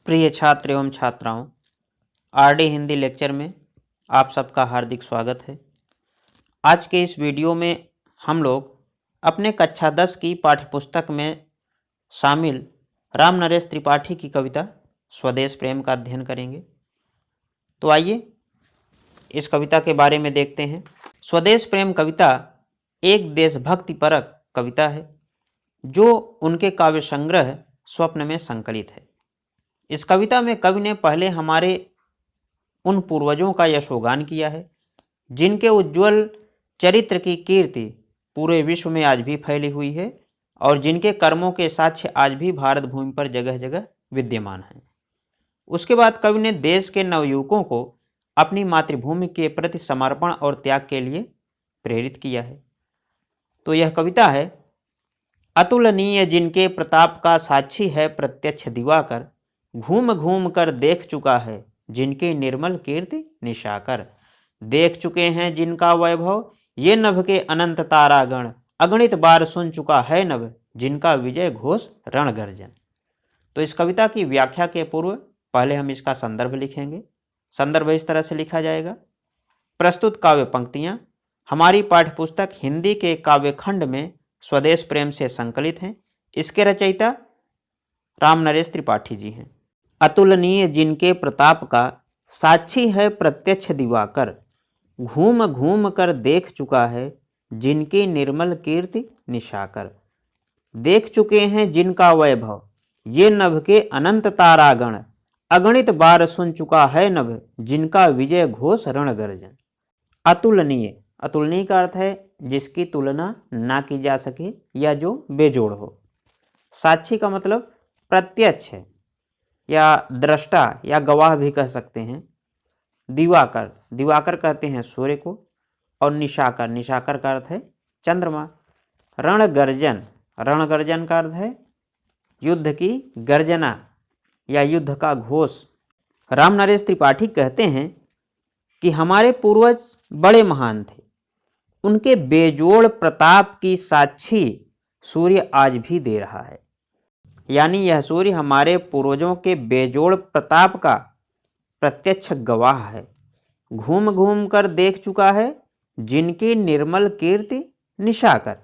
प्रिय छात्र एवं छात्राओं, आरडी हिंदी लेक्चर में आप सबका हार्दिक स्वागत है। आज के इस वीडियो में हम लोग अपने कक्षा 10 की पाठ्यपुस्तक में शामिल राम नरेश त्रिपाठी की कविता स्वदेश प्रेम का अध्ययन करेंगे। तो आइए इस कविता के बारे में देखते हैं। स्वदेश प्रेम कविता एक देशभक्तिपरक कविता है जो उनके काव्य संग्रह स्वप्न में संकलित है। इस कविता में कवि ने पहले हमारे उन पूर्वजों का यशोगान किया है जिनके उज्जवल चरित्र की कीर्ति पूरे विश्व में आज भी फैली हुई है और जिनके कर्मों के साक्ष्य आज भी भारत भूमि पर जगह जगह विद्यमान हैं। उसके बाद कवि ने देश के नवयुवकों को अपनी मातृभूमि के प्रति समर्पण और त्याग के लिए प्रेरित किया है। तो यह कविता है, अतुलनीय जिनके प्रताप का साक्षी है प्रत्यक्ष दिवाकर, घूम घूम कर देख चुका है जिनकी निर्मल कीर्ति निशाकर, देख चुके हैं जिनका वैभव ये नभ के अनंत तारागण, अगणित बार सुन चुका है नभ जिनका विजय घोष रण गर्जन। तो इस कविता की व्याख्या के पूर्व पहले हम इसका संदर्भ लिखेंगे। संदर्भ इस तरह से लिखा जाएगा। प्रस्तुत काव्य पंक्तियां हमारी पाठ्यपुस्तक हिंदी के काव्यखंड में स्वदेश प्रेम से संकलित हैं। इसके रचयिता राम नरेश त्रिपाठी जी हैं। अतुलनीय जिनके प्रताप का साक्षी है प्रत्यक्ष दिवाकर, घूम घूम कर देख चुका है जिनकी निर्मल कीर्ति निशाकर, देख चुके हैं जिनका वैभव ये नभ के अनंत तारागण, अगणित बार सुन चुका है नभ जिनका विजय घोष रण गर्जन। अतुलनीय, अतुलनीय का अर्थ है जिसकी तुलना ना की जा सके या जो बेजोड़ हो। साक्षी का मतलब प्रत्यक्ष है या दृष्टा या गवाह भी कह सकते हैं। दिवाकर, दिवाकर कहते हैं सूर्य को। और निशाकर, निशाकर का अर्थ है चंद्रमा। रण गर्जन, रण गर्जन का अर्थ है युद्ध की गर्जना या युद्ध का घोष। राम नरेश त्रिपाठी कहते हैं कि हमारे पूर्वज बड़े महान थे, उनके बेजोड़ प्रताप की साक्षी सूर्य आज भी दे रहा है। यानी यह सूर्य हमारे पूर्वजों के बेजोड़ प्रताप का प्रत्यक्ष गवाह है। घूम घूम कर देख चुका है जिनकी निर्मल कीर्ति निशाकर,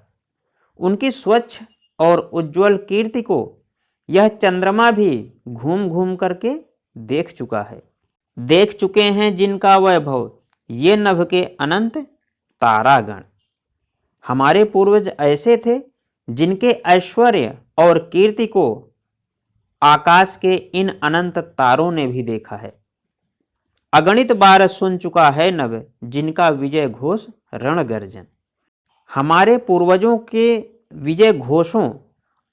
उनकी स्वच्छ और उज्जवल कीर्ति को यह चंद्रमा भी घूम घूम करके देख चुका है। देख चुके हैं जिनका वैभव ये नभ के अनंत तारागण। हमारे पूर्वज ऐसे थे जिनके ऐश्वर्य और कीर्ति को आकाश के इन अनंत तारों ने भी देखा है। अगणित बार सुन चुका है नभ जिनका विजय घोष रण गर्जन। हमारे पूर्वजों के विजय घोषों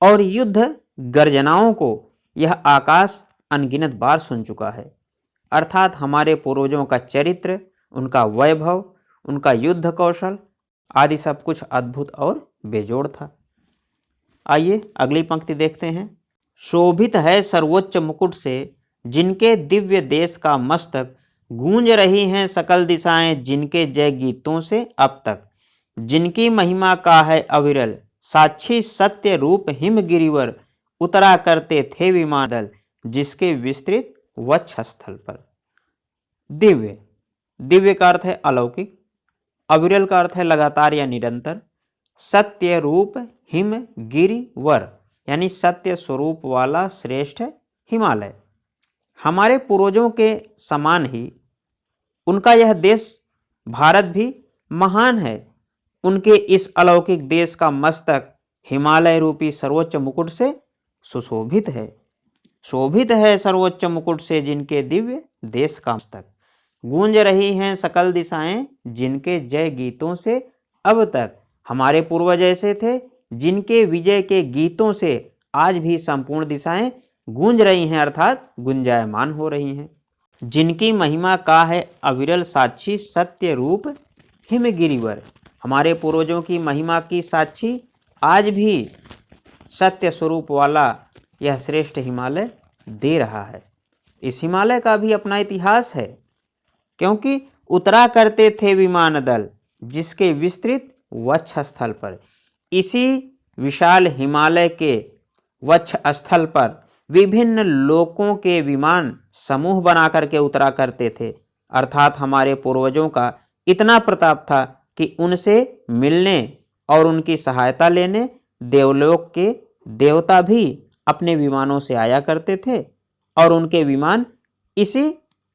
और युद्ध गर्जनाओं को यह आकाश अनगिनत बार सुन चुका है। अर्थात हमारे पूर्वजों का चरित्र, उनका वैभव, उनका युद्ध कौशल आदि सब कुछ अद्भुत और बेजोड़ था। आइए अगली पंक्ति देखते हैं। शोभित है सर्वोच्च मुकुट से जिनके दिव्य देश का मस्तक, गूंज रही हैं सकल दिशाएं जिनके जय गीतों से अब तक, जिनकी महिमा का है अविरल साक्षी सत्य रूप हिम गिरिवर, उतरा करते थे विमान दल जिसके विस्तृत वक्ष स्थल पर। दिव्य, दिव्य का अर्थ है अलौकिक, अविरल का अर्थ है लगातार या निरंतर, सत्य रूप हिम गिरिवर यानी सत्य स्वरूप वाला श्रेष्ठ हिमालय। हमारे पूर्वजों के समान ही उनका यह देश भारत भी महान है। उनके इस अलौकिक देश का मस्तक हिमालय रूपी सर्वोच्च मुकुट से सुशोभित है। शोभित है सर्वोच्च मुकुट से जिनके दिव्य देश का मस्तक, गूंज रही हैं सकल दिशाएं जिनके जय गीतों से अब तक। हमारे पूर्वज ऐसे थे जिनके विजय के गीतों से आज भी संपूर्ण दिशाएं गूंज रही हैं, अर्थात गुंजायमान हो रही हैं। जिनकी महिमा का है अविरल साक्षी सत्य रूप हिमगिरिवर। हमारे पूर्वजों की महिमा की साक्षी आज भी सत्य स्वरूप वाला यह श्रेष्ठ हिमालय दे रहा है। इस हिमालय का भी अपना इतिहास है, क्योंकि उतरा करते थे विमान दल जिसके विस्तृत वक्ष स्थल पर। इसी विशाल हिमालय के वक्ष स्थल पर विभिन्न लोकों के विमान समूह बना करके उतरा करते थे। अर्थात हमारे पूर्वजों का इतना प्रताप था कि उनसे मिलने और उनकी सहायता लेने देवलोक के देवता भी अपने विमानों से आया करते थे और उनके विमान इसी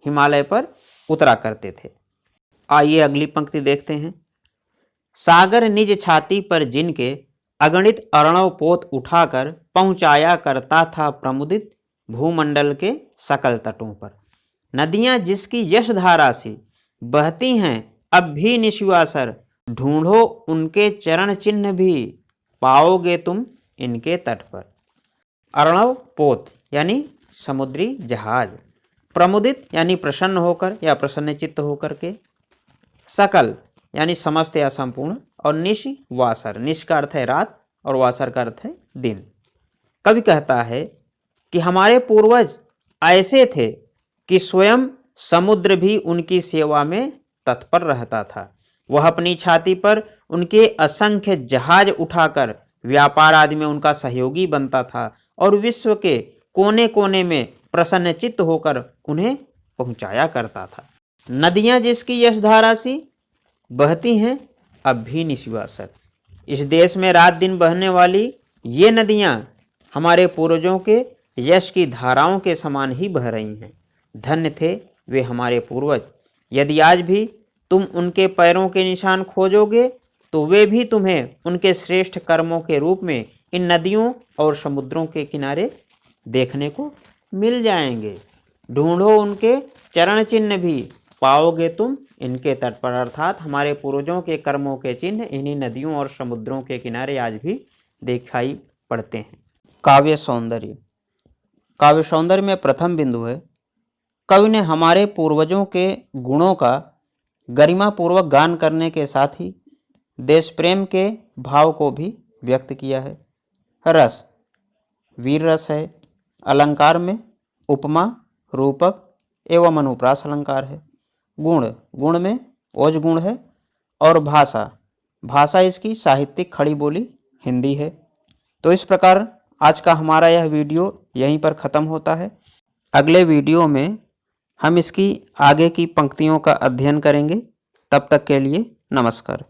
हिमालय पर उतरा करते थे। आइए अगली पंक्ति देखते हैं। सागर निज छाती पर जिनके अगणित अर्णव पोत उठाकर पहुंचाया करता था प्रमुदित भूमंडल के सकल तटों पर। नदियां जिसकी यश धारा सी बहती हैं अब भी निश्वासर, ढूंढो उनके चरण चिन्ह भी पाओगे तुम इनके तट पर। अर्णव पोत यानी समुद्री जहाज, प्रमुदित यानी प्रसन्न होकर या प्रसन्नचित्त होकर के, सकल यानी समस्त या संपूर्ण, और निश वासर, निश का अर्थ है रात और वासर का अर्थ है दिन। कवि कहता है कि हमारे पूर्वज ऐसे थे कि स्वयं समुद्र भी उनकी सेवा में तत्पर रहता था। वह अपनी छाती पर उनके असंख्य जहाज उठाकर व्यापार आदि में उनका सहयोगी बनता था और विश्व के कोने कोने में प्रसन्नचित्त होकर उन्हें पहुंचाया करता था। नदियां जिसकी यशधारा सी बहती हैं अब भी निश्वासर। इस देश में रात दिन बहने वाली ये नदियां हमारे पूर्वजों के यश की धाराओं के समान ही बह रही हैं। धन्य थे वे हमारे पूर्वज। यदि आज भी तुम उनके पैरों के निशान खोजोगे तो वे भी तुम्हें उनके श्रेष्ठ कर्मों के रूप में इन नदियों और समुद्रों के किनारे देखने को मिल जाएंगे। ढूंढो उनके चरण चिन्ह भी पाओगे तुम इनके तट पर। अर्थात हमारे पूर्वजों के कर्मों के चिन्ह इन्हीं नदियों और समुद्रों के किनारे आज भी दिखाई पड़ते हैं। काव्य सौंदर्य। काव्य सौंदर्य में प्रथम बिंदु है, कवि ने हमारे पूर्वजों के गुणों का गरिमापूर्वक गान करने के साथ ही देश प्रेम के भाव को भी व्यक्त किया है। रस, वीर रस है। अलंकार में उपमा, रूपक एवं अनुप्रास अलंकार है। गुण, गुण में ओज गुण है। और भाषा, भाषा इसकी साहित्यिक खड़ी बोली हिंदी है। तो इस प्रकार आज का हमारा यह वीडियो यहीं पर ख़त्म होता है। अगले वीडियो में हम इसकी आगे की पंक्तियों का अध्ययन करेंगे। तब तक के लिए नमस्कार।